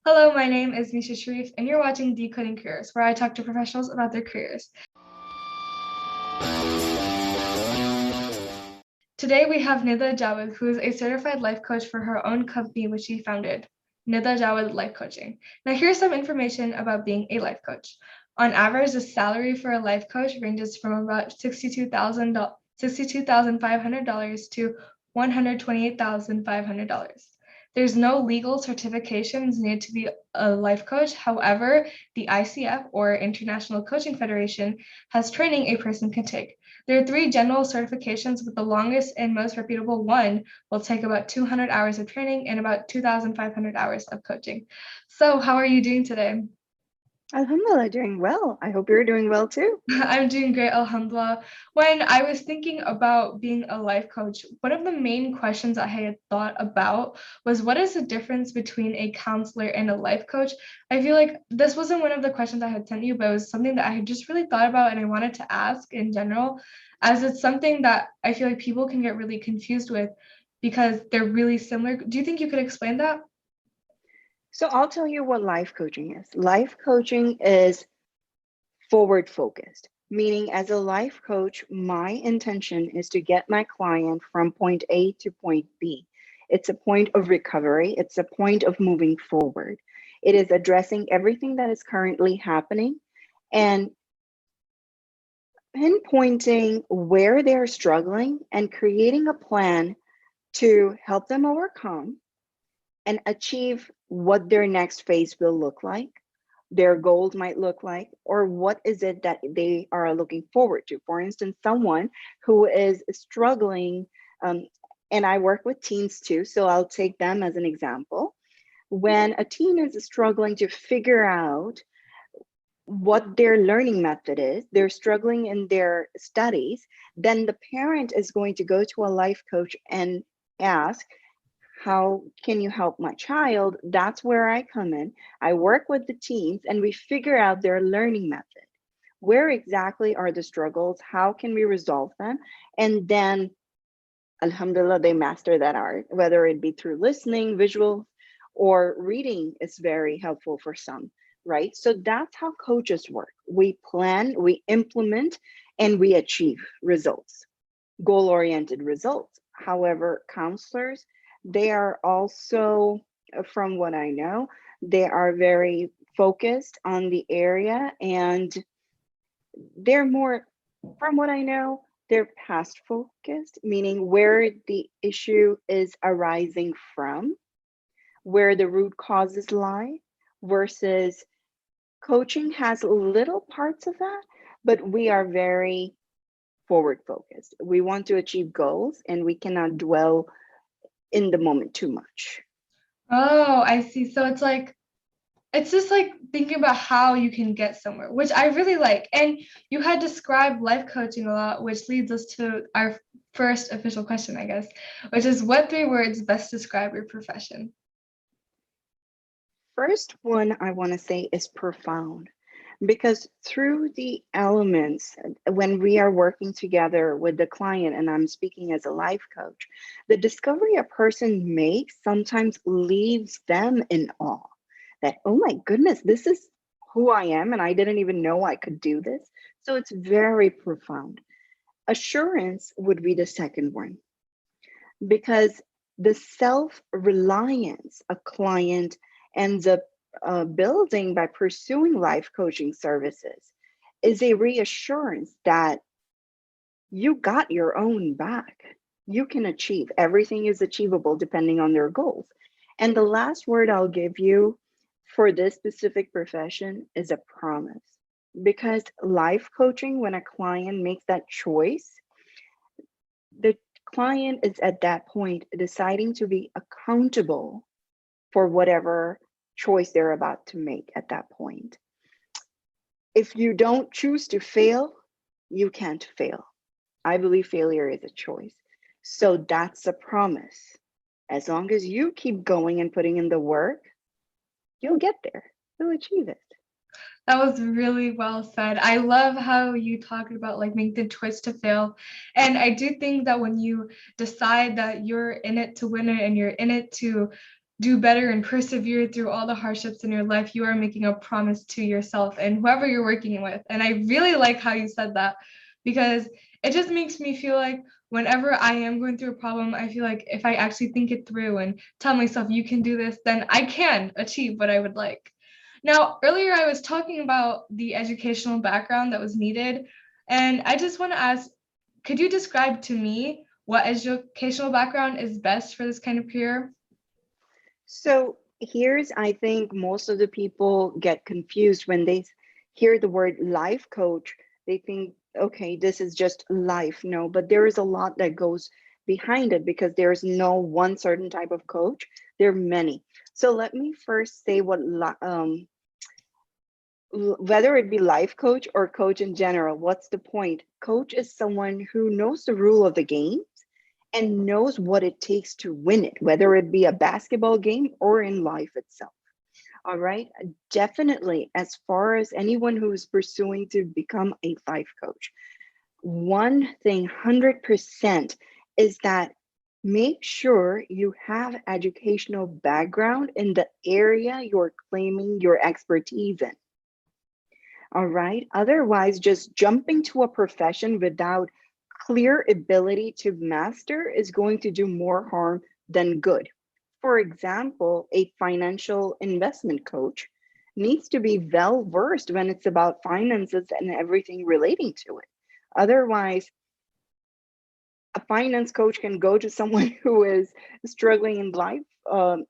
Hello, my name is Nisha Sharif, and you're watching Decoding Careers, where I talk to professionals about their careers. Today, we have Nida Jawed, who is a certified life coach for her own company, which she founded, Nida Jawed Life Coaching. Now, here's some information about being a life coach. On average, the salary for a life coach ranges from about $62,500 to $128,500. There's no legal certifications needed to be a life coach. However, the ICF, or International Coaching Federation, has training a person can take. There are 3 general certifications, but the longest and most reputable one will take about 200 hours of training and about 2,500 hours of coaching. So, how are you doing today? Alhamdulillah, doing well. I hope you're doing well too. I'm doing great, Alhamdulillah. When I was thinking about being a life coach, one of the main questions I had thought about was what is the difference between a counselor and a life coach? I feel like this wasn't one of the questions I had sent you, but it was something that I had just really thought about and I wanted to ask in general, as it's something that I feel like people can get really confused with because they're really similar. Do you think you could explain that? So I'll tell you what life coaching is. Life coaching is forward focused, meaning as a life coach, my intention is to get my client from point A to point B. It's a point of recovery, it's a point of moving forward. It is addressing everything that is currently happening and pinpointing where they're struggling and creating a plan to help them overcome and achieve what their next phase will look like, their goals might look like, or what is it that they are looking forward to. For instance, someone who is struggling, and I work with teens too, so I'll take them as an example. When a teen is struggling to figure out what their learning method is, they're struggling in their studies, then the parent is going to go to a life coach and ask, how can you help my child? That's where I come in. I work with the teens and we figure out their learning method. Where exactly are the struggles? How can we resolve them? And then, alhamdulillah, they master that art, whether it be through listening, visual, or reading is very helpful for some, right? So that's how coaches work. We plan, we implement, and we achieve results, goal-oriented results. However, counselors, they are also, from what I know, they are very focused on the area and they're more, from what I know, they're past focused, meaning where the issue is arising from, where the root causes lie, versus coaching has little parts of that, but we are very forward focused. We want to achieve goals and we cannot dwell in the moment too much. Oh, I see. So it's just like thinking about how you can get somewhere, which I really like. And you had described life coaching a lot, which leads us to our first official question, I guess, which is what 3 words best describe your profession? First one I want to say is profound because through the elements, when we are working together with the client, and I'm speaking as a life coach, the discovery a person makes sometimes leaves them in awe that, oh my goodness, this is who I am, and I didn't even know I could do this. So it's very profound. Assurance would be the second one because the self reliance a client ends up building by pursuing life coaching services is a reassurance that you got your own back. You can achieve. Everything is achievable depending on their goals. And the last word I'll give you for this specific profession is a promise. Because life coaching, when a client makes that choice, the client is at that point deciding to be accountable for whatever choice they're about to make at that point. If you don't choose to fail, you can't fail. I believe failure is a choice. So that's a promise. As long as you keep going and putting in the work, you'll get there. You'll achieve it. That was really well said. I love how you talked about like make the choice to fail. And I do think that when you decide that you're in it to win it and you're in it to do better and persevere through all the hardships in your life, you are making a promise to yourself and whoever you're working with. And I really like how you said that, because it just makes me feel like whenever I am going through a problem, I feel like if I actually think it through and tell myself, you can do this, then I can achieve what I would like. Now, earlier I was talking about the educational background that was needed, and I just want to ask, could you describe to me what educational background is best for this kind of career? So here's, I think most of the people get confused when they hear the word life coach. They think, okay, this is just life. No, but there is a lot that goes behind it because there's no one certain type of coach. There are many. So let me first say what whether it be life coach or coach in general, what's the point? Coach is someone who knows the rule of the game and knows what it takes to win it, whether it be a basketball game or in life itself. All right. Definitely, as far as anyone who's pursuing to become a life coach, one thing 100% is that make sure you have educational background in the area you're claiming your expertise in. All right. Otherwise, just jumping to a profession without clear ability to master is going to do more harm than good. For example, a financial investment coach needs to be well versed when it's about finances and everything relating to it. Otherwise, a finance coach can go to someone who is struggling in life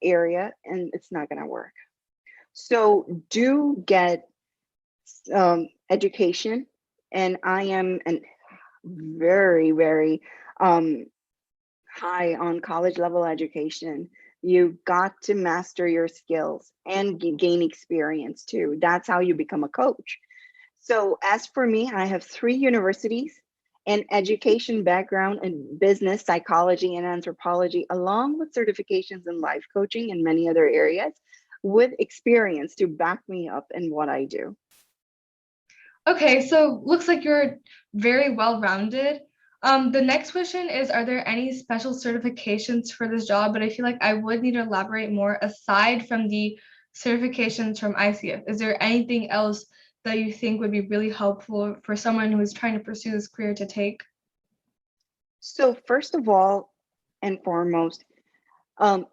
area and it's not going to work. So do get education, and I am an very um, high on college level education. You got to master your skills and gain experience too. That's how you become a coach. So as for me, I have 3 universities and education background in business, psychology, and anthropology, along with certifications in life coaching and many other areas with experience to back me up in what I do. Okay, so looks like you're very well-rounded. The next question is, are there any special certifications for this job? But I feel like I would need to elaborate more aside from the certifications from ICF. Is there anything else that you think would be really helpful for someone who is trying to pursue this career to take? So first of all and foremost, um,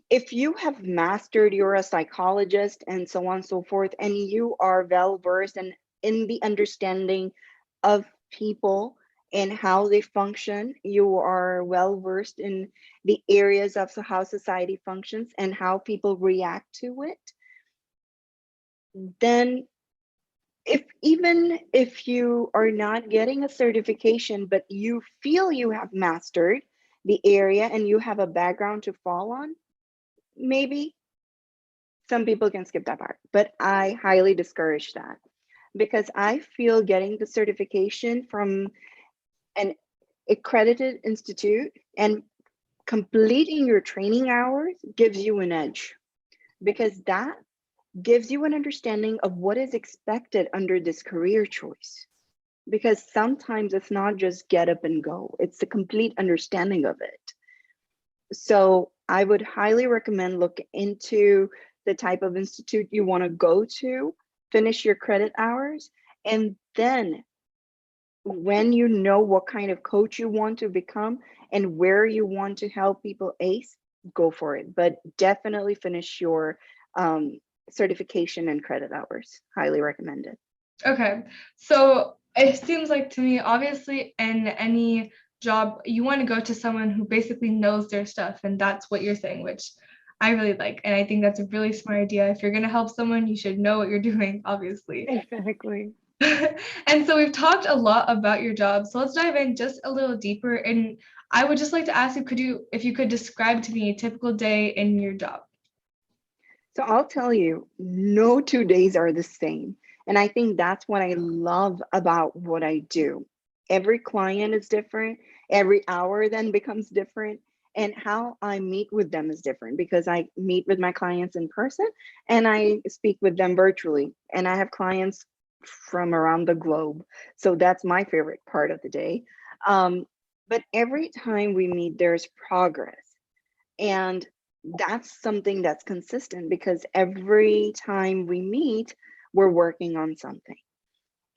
if you have mastered, you're a psychologist and so on and so forth, and you are well versed in the understanding of people and how they function, you are well versed in the areas of how society functions and how people react to it, then even if you are not getting a certification, but you feel you have mastered the area and you have a background to fall on, maybe some people can skip that part, but I highly discourage that because I feel getting the certification from an accredited institute and completing your training hours gives you an edge because that gives you an understanding of what is expected under this career choice. Because sometimes it's not just get up and go, it's the complete understanding of it. So I would highly recommend look into the type of institute you want to go to, finish your credit hours, and then when you know what kind of coach you want to become and where you want to help people ace, go for it. But definitely finish your certification and credit hours. Highly recommended. Okay, so it seems like to me, obviously, in any job, you want to go to someone who basically knows their stuff, and that's what you're saying, which I really like. And I think that's a really smart idea. If you're going to help someone, you should know what you're doing, obviously. Exactly. And so we've talked a lot about your job. So let's dive in just a little deeper. And I would just like to ask you, if you could describe to me a typical day in your job? So I'll tell you, no 2 days are the same. And I think that's what I love about what I do. Every client is different, every hour then becomes different, and how I meet with them is different because I meet with my clients in person and I speak with them virtually. And I have clients from around the globe. So that's my favorite part of the day. Um, but every time we meet, there's progress. And that's something that's consistent because every time we meet, we're working on something.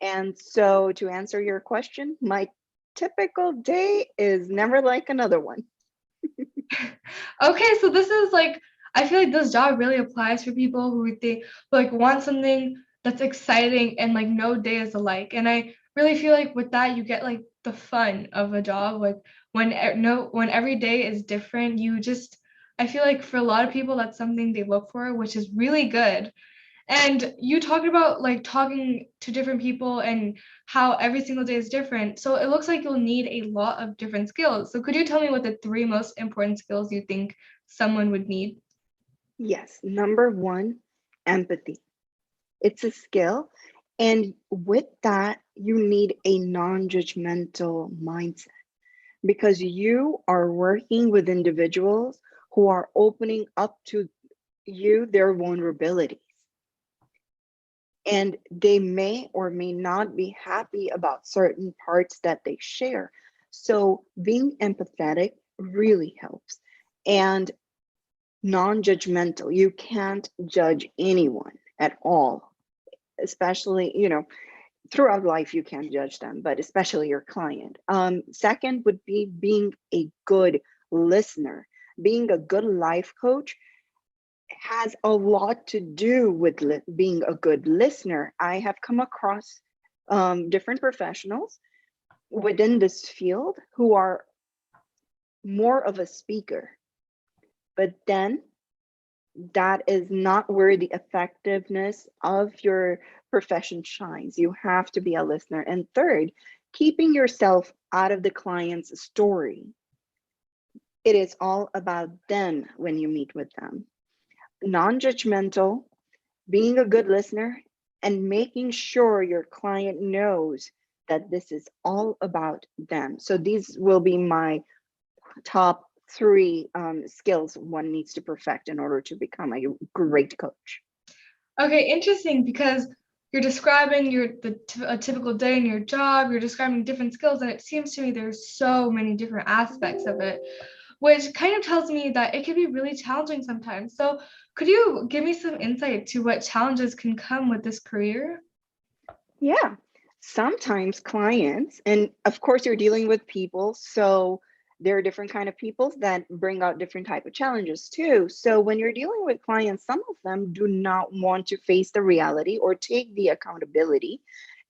And so, to answer your question, my typical day is never like another one. Okay, so this is like, I feel like this job really applies for people who they like want something that's exciting and like no day is alike. And I really feel like with that you get like the fun of a job. Like when no when every day is different, you just I feel like for a lot of people that's something they look for, which is really good. And you talked about like talking to different people and how every single day is different. So it looks like you'll need a lot of different skills. So could you tell me what the three most important skills you think someone would need? Yes, number one, empathy. It's a skill. And with that, you need a non judgmental mindset because you are working with individuals who are opening up to you their vulnerabilities. And they may or may not be happy about certain parts that they share. So being empathetic really helps. And non judgmental, you can't judge anyone at all, especially, throughout life, you can't judge them, but especially your client. Second would be being a good listener. Being a good life coach has a lot to do with being a good listener. I have come across different professionals within this field who are more of a speaker, but then that is not where the effectiveness of your profession shines. You have to be a listener. And third, keeping yourself out of the client's story. It is all about them when you meet with them. Non judgmental, being a good listener, and making sure your client knows that this is all about them. So these will be my top three skills one needs to perfect in order to become a great coach. Okay, interesting because you're describing a typical day in your job, you're describing different skills, and it seems to me there's so many different aspects of it, which kind of tells me that it can be really challenging sometimes. So, could you give me some insight to what challenges can come with this career? Yeah. Sometimes clients, and of course you're dealing with people, so there are different kind of people that bring out different type of challenges too. So when you're dealing with clients, some of them do not want to face the reality or take the accountability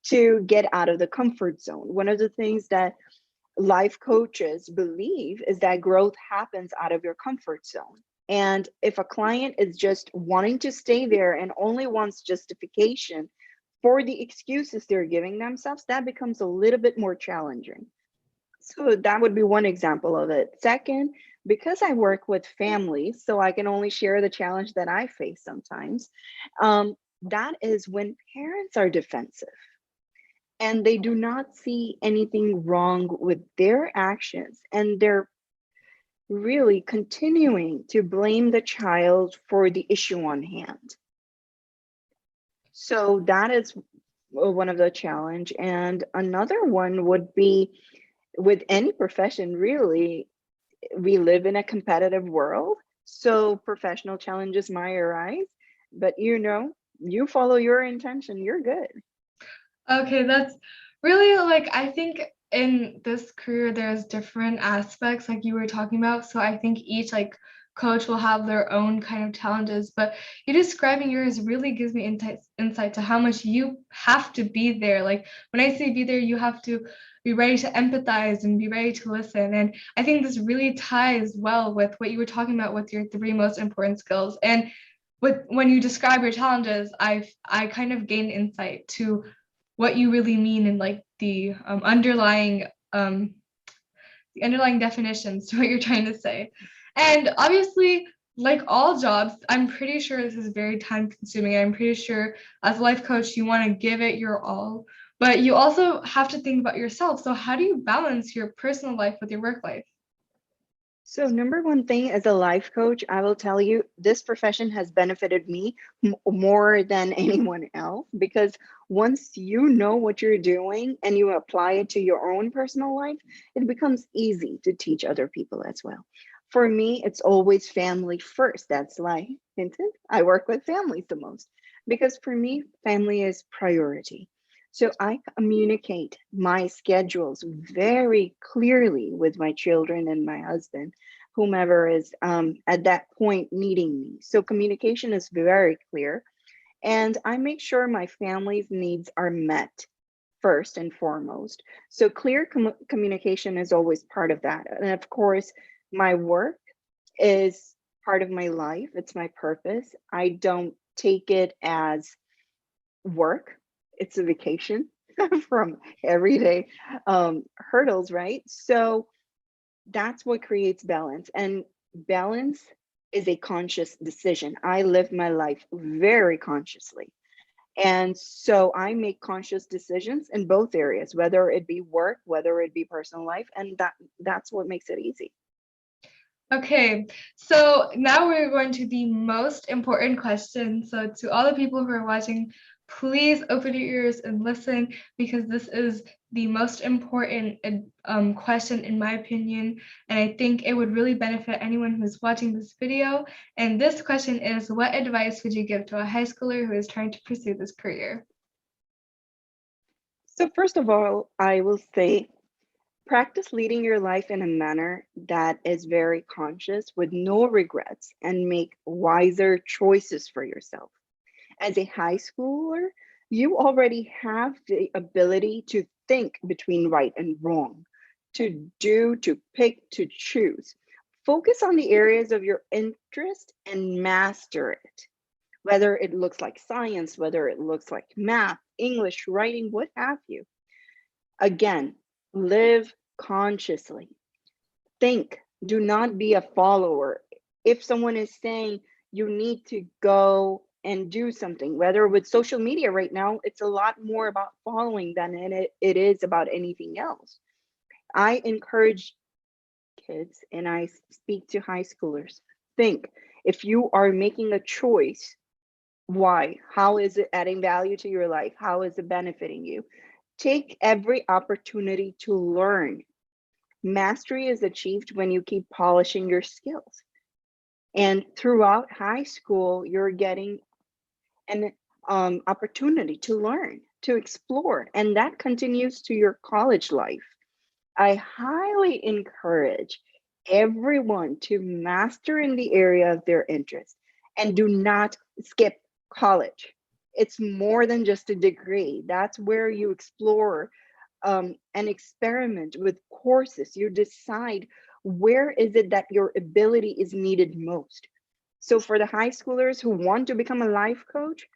to get out of the comfort zone. One of the things that life coaches believe is that growth happens out of your comfort zone. And if a client is just wanting to stay there and only wants justification for the excuses they're giving themselves, that becomes a little bit more challenging. So that would be one example of it. Second, because I work with families, so I can only share the challenge that I face sometimes. That is when parents are defensive and they do not see anything wrong with their actions, and they're really continuing to blame the child for the issue on hand. So that is one of the challenge. And another one would be with any profession, really, we live in a competitive world. So professional challenges might arise, but you follow your intention, you're good. Okay, that's really like I think in this career there's different aspects like you were talking about. So I think each like coach will have their own kind of challenges, but you describing yours really gives me insight to how much you have to be there. Like when I say be there, you have to be ready to empathize and be ready to listen. And I think this really ties well with what you were talking about with your three most important skills. And with when you describe your challenges, I kind of gain insight to what you really mean and like um, the underlying definitions to what you're trying to say. And obviously, like all jobs, I'm pretty sure this is very time consuming. I'm pretty sure as a life coach, you want to give it your all, but you also have to think about yourself. So how do you balance your personal life with your work life? So, number one thing as a life coach, I will tell you this profession has benefited me more than anyone else because once you know what you're doing and you apply it to your own personal life, it becomes easy to teach other people as well. For me, it's always family first. That's why hinted. I work with families the most because for me, family is priority. So I communicate my schedules very clearly with my children and my husband, whomever is at that point needing me. So communication is very clear, and I make sure my family's needs are met first and foremost. So clear communication is always part of that. And of course, my work is part of my life. It's my purpose. I don't take it as work. It's a vacation from everyday hurdles, right? So that's what creates balance. And balance is a conscious decision. I live my life very consciously. And so I make conscious decisions in both areas, whether it be work, whether it be personal life, and that's what makes it easy. Okay, so now we're going to the most important question. So to all the people who are watching, please open your ears and listen, because this is the most important question in my opinion, and I think it would really benefit anyone who's watching this video. And this question is, what advice would you give to a high schooler who is trying to pursue this career? So first of all, I will say practice leading your life in a manner that is very conscious with no regrets and make wiser choices for yourself. As a high schooler, you already have the ability to think between right and wrong, to do, to pick, to choose. Focus on the areas of your interest and master it, whether it looks like science, whether it looks like math, English, writing, what have you. Again, live consciously. Think, do not be a follower. If someone is saying you need to go and do something, whether with social media right now, it's a lot more about following than it is about anything else. I encourage kids and I speak to high schoolers. Think, if you are making a choice, why? How is it adding value to your life? How is it benefiting you? Take every opportunity to learn. Mastery is achieved when you keep polishing your skills. And throughout high school, you're getting an opportunity to learn, to explore, and that continues to your college life. I highly encourage everyone to master in the area of their interest and do not skip college. It's more than just a degree. That's where you explore and experiment with courses. You decide where is it that your ability is needed most. So for the high schoolers who want to become a life coach,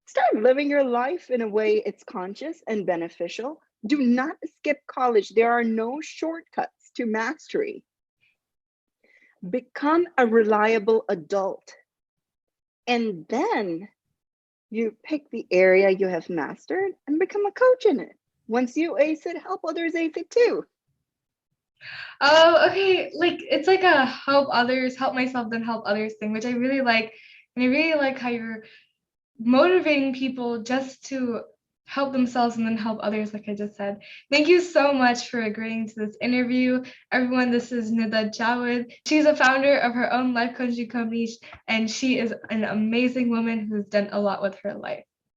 start living your life in a way it's conscious and beneficial. Do not skip college. There are no shortcuts to mastery. Become a reliable adult. And then you pick the area you have mastered and become a coach in it. Once you ace it, help others ace it too. Oh, okay. Like it's like a help others, help myself, then help others thing, which I really like. And I really like how you're motivating people just to help themselves and then help others, like I just said. Thank you so much for agreeing to this interview. Everyone, this is Nida Jawed. She's a founder of her own life coaching company, and she is an amazing woman who's done a lot with her life.